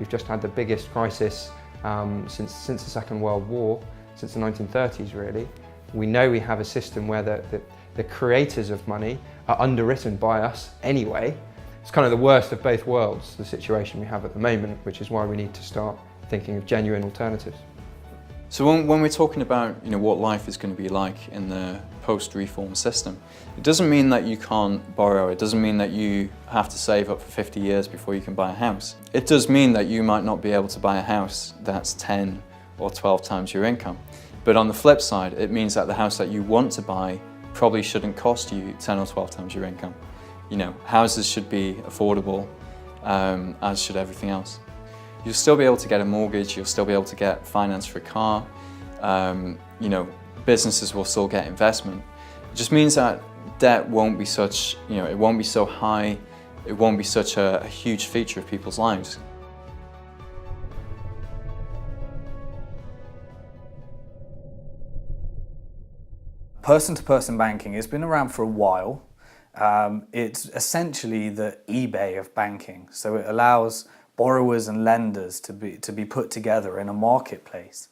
We've just had the biggest crisis since the Second World War, since the 1930s really. We know we have a system where the creators of money are underwritten by us anyway. It's kind of the worst of both worlds, the situation we have at the moment, which is why we need to start thinking of genuine alternatives. So when we're talking about what life is going to be like in the post-reform system, it doesn't mean that you can't borrow, it doesn't mean that you have to save up for 50 years before you can buy a house. It does mean that you might not be able to buy a house that's 10 or 12 times your income. But on the flip side, it means that the house that you want to buy probably shouldn't cost you 10 or 12 times your income. Houses should be affordable, as should everything else. You'll still be able to get a mortgage, you'll still be able to get finance for a car, businesses will still get investment. It just means that debt won't be such, it won't be so high, it won't be such a huge feature of people's lives. Person-to-person banking has been around for a while. It's essentially the eBay of banking, so it allows borrowers and lenders to be put together in a marketplace.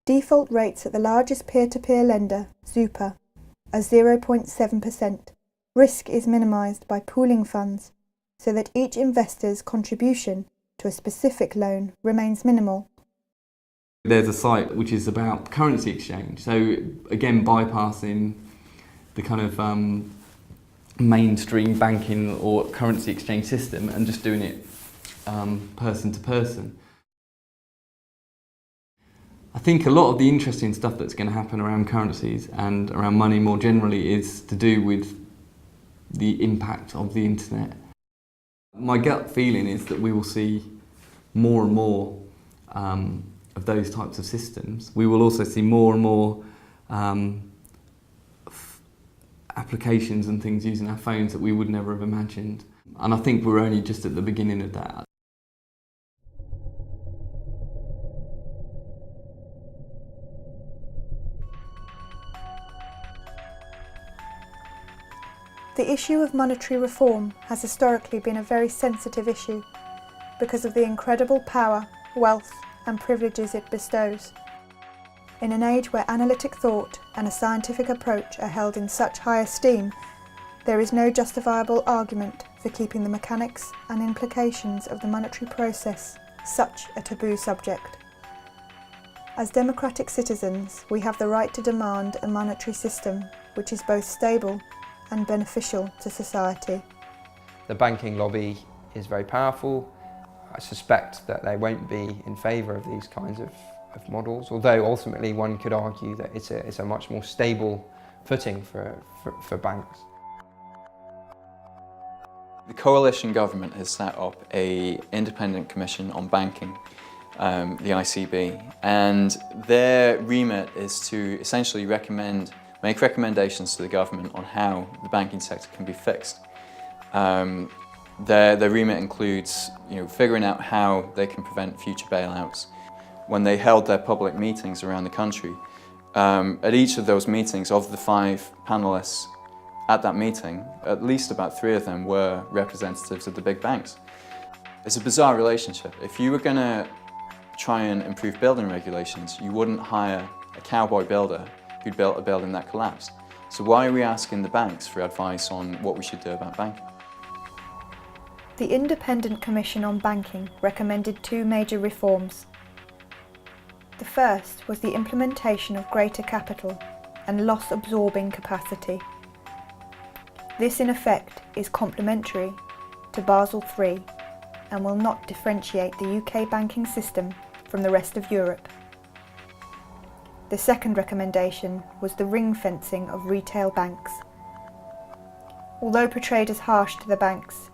Default rates at the largest peer-to-peer lender, Super, are 0.7%. Risk is minimised by pooling funds so that each investor's contribution to a specific loan remains minimal. There's a site which is about currency exchange, so again bypassing the kind of mainstream banking or currency exchange system and just doing it person to person. I think a lot of the interesting stuff that's going to happen around currencies and around money more generally is to do with the impact of the internet. My gut feeling is that we will see more and more of those types of systems. We will also see more and more applications and things using our phones that we would never have imagined. And I think we're only just at the beginning of that. The issue of monetary reform has historically been a very sensitive issue because of the incredible power, wealth and privileges it bestows. In an age where analytic thought and a scientific approach are held in such high esteem, there is no justifiable argument for keeping the mechanics and implications of the monetary process such a taboo subject. As democratic citizens, we have the right to demand a monetary system which is both stable and beneficial to society. The banking lobby is very powerful. I suspect that they won't be in favour of these kinds of models, although ultimately one could argue that it's a much more stable footing for banks. The coalition government has set up an independent commission on banking, the ICB, and their remit is to essentially make recommendations to the government on how the banking sector can be fixed. Their remit includes figuring out how they can prevent future bailouts. When they held their public meetings around the country, at each of those meetings, of the 5 panellists at that meeting, at least about 3 of them were representatives of the big banks. It's a bizarre relationship. If you were going to try and improve building regulations, you wouldn't hire a cowboy builder who'd built a building that collapsed. So why are we asking the banks for advice on what we should do about banking? The Independent Commission on Banking recommended 2 major reforms. The first was the implementation of greater capital and loss-absorbing capacity. This in effect is complementary to Basel III and will not differentiate the UK banking system from the rest of Europe. The second recommendation was the ring-fencing of retail banks. Although portrayed as harsh to the banks,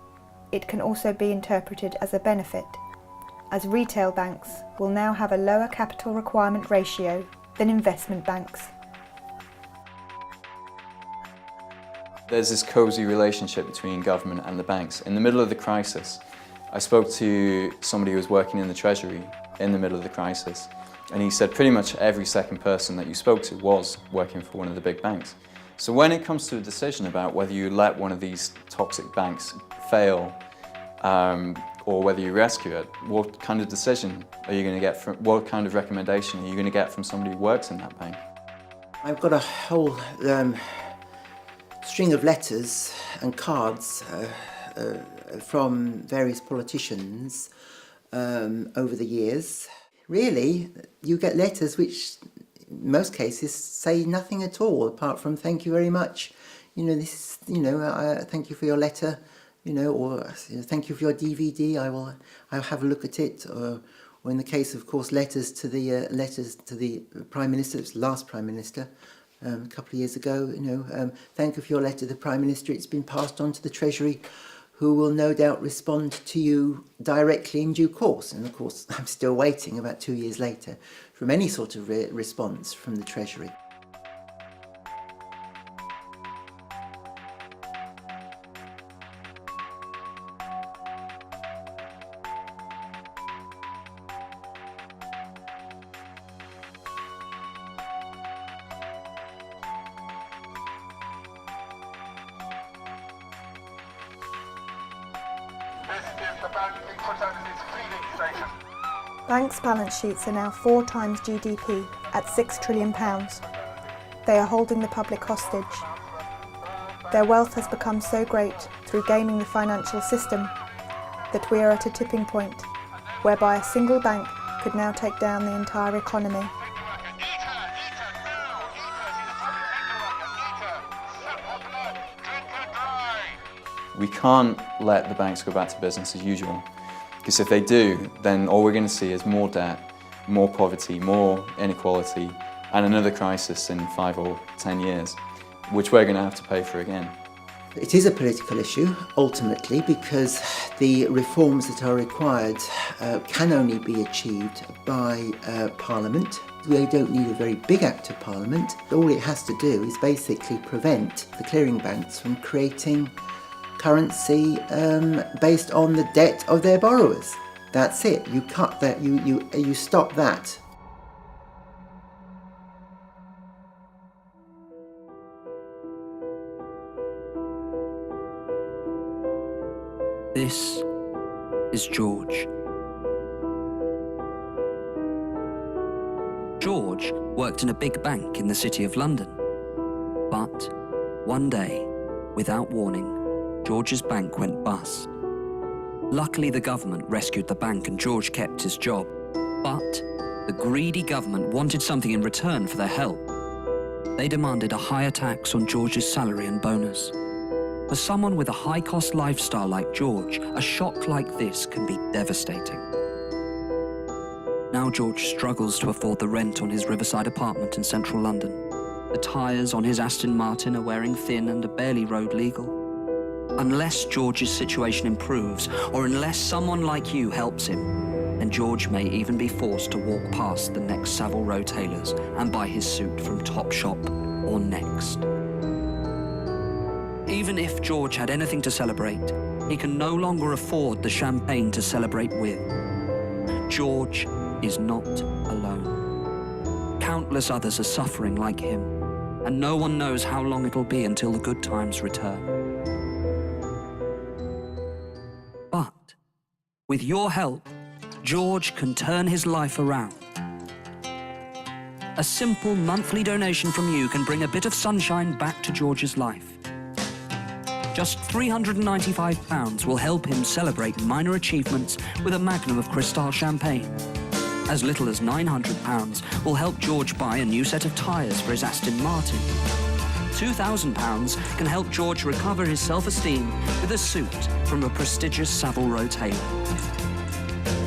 it can also be interpreted as a benefit, as retail banks will now have a lower capital requirement ratio than investment banks. There's this cosy relationship between government and the banks. In the middle of the crisis, I spoke to somebody who was working in the Treasury in the middle of the crisis, and he said pretty much every second person that you spoke to was working for one of the big banks. So when it comes to a decision about whether you let one of these toxic banks fail or whether you rescue it, what kind of decision are you going to get from, what kind of recommendation are you going to get from somebody who works in that bank? I've got a whole string of letters and cards from various politicians over the years. Really, you get letters which, in most cases, say nothing at all apart from "thank you very much." You know, this. You know, thank you for your letter. You know, or "thank you for your DVD. I'll have a look at it." Or in the case, of course, letters to the Prime Minister. It was the last Prime Minister a couple of years ago. You know, "Thank you for your letter to the Prime Minister. It's been passed on to the Treasury, who will no doubt respond to you directly in due course." And of course, I'm still waiting about 2 years later from any sort of response from the Treasury. Banks' balance sheets are now 4 times GDP at £6 trillion. They are holding the public hostage. Their wealth has become so great through gaming the financial system that we are at a tipping point whereby a single bank could now take down the entire economy. We can't let the banks go back to business as usual, because if they do, then all we're going to see is more debt, more poverty, more inequality, and another crisis in 5 or 10 years, which we're going to have to pay for again. It is a political issue, ultimately, because the reforms that are required can only be achieved by Parliament. They don't need a very big act of Parliament. All it has to do is basically prevent the clearing banks from creating currency based on the debt of their borrowers. That's it. You cut that. You stop that. This is George. George worked in a big bank in the City of London. But one day, without warning, George's bank went bust. Luckily, the government rescued the bank and George kept his job. But the greedy government wanted something in return for their help. They demanded a higher tax on George's salary and bonus. For someone with a high-cost lifestyle like George, a shock like this can be devastating. Now George struggles to afford the rent on his riverside apartment in central London. The tyres on his Aston Martin are wearing thin and are barely road legal. Unless George's situation improves, or unless someone like you helps him, then George may even be forced to walk past the next Savile Row tailors and buy his suit from Topshop or Next. Even if George had anything to celebrate, he can no longer afford the champagne to celebrate with. George is not alone. Countless others are suffering like him, and no one knows how long it'll be until the good times return. But with your help, George can turn his life around. A simple monthly donation from you can bring a bit of sunshine back to George's life. Just £395 will help him celebrate minor achievements with a magnum of Cristal champagne. As little as £900 will help George buy a new set of tyres for his Aston Martin. £2,000 can help George recover his self-esteem with a suit from a prestigious Savile Row tailor.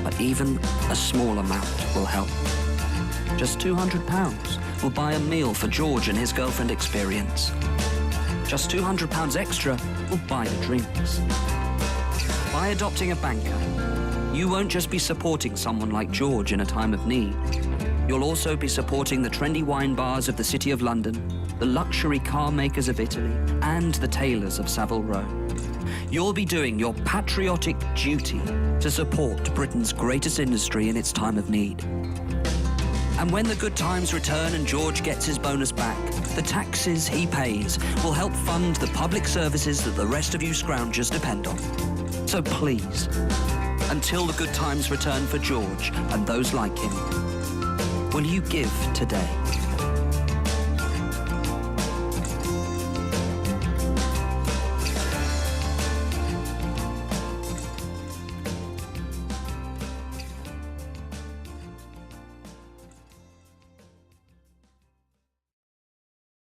But even a small amount will help. Just £200 will buy a meal for George and his girlfriend Experience. Just £200 extra will buy the drinks. By adopting a banker, you won't just be supporting someone like George in a time of need. You'll also be supporting the trendy wine bars of the City of London, the luxury car makers of Italy, and the tailors of Savile Row. You'll be doing your patriotic duty to support Britain's greatest industry in its time of need. And when the good times return and George gets his bonus back, the taxes he pays will help fund the public services that the rest of you scroungers depend on. So please, until the good times return for George and those like him. Will you give today?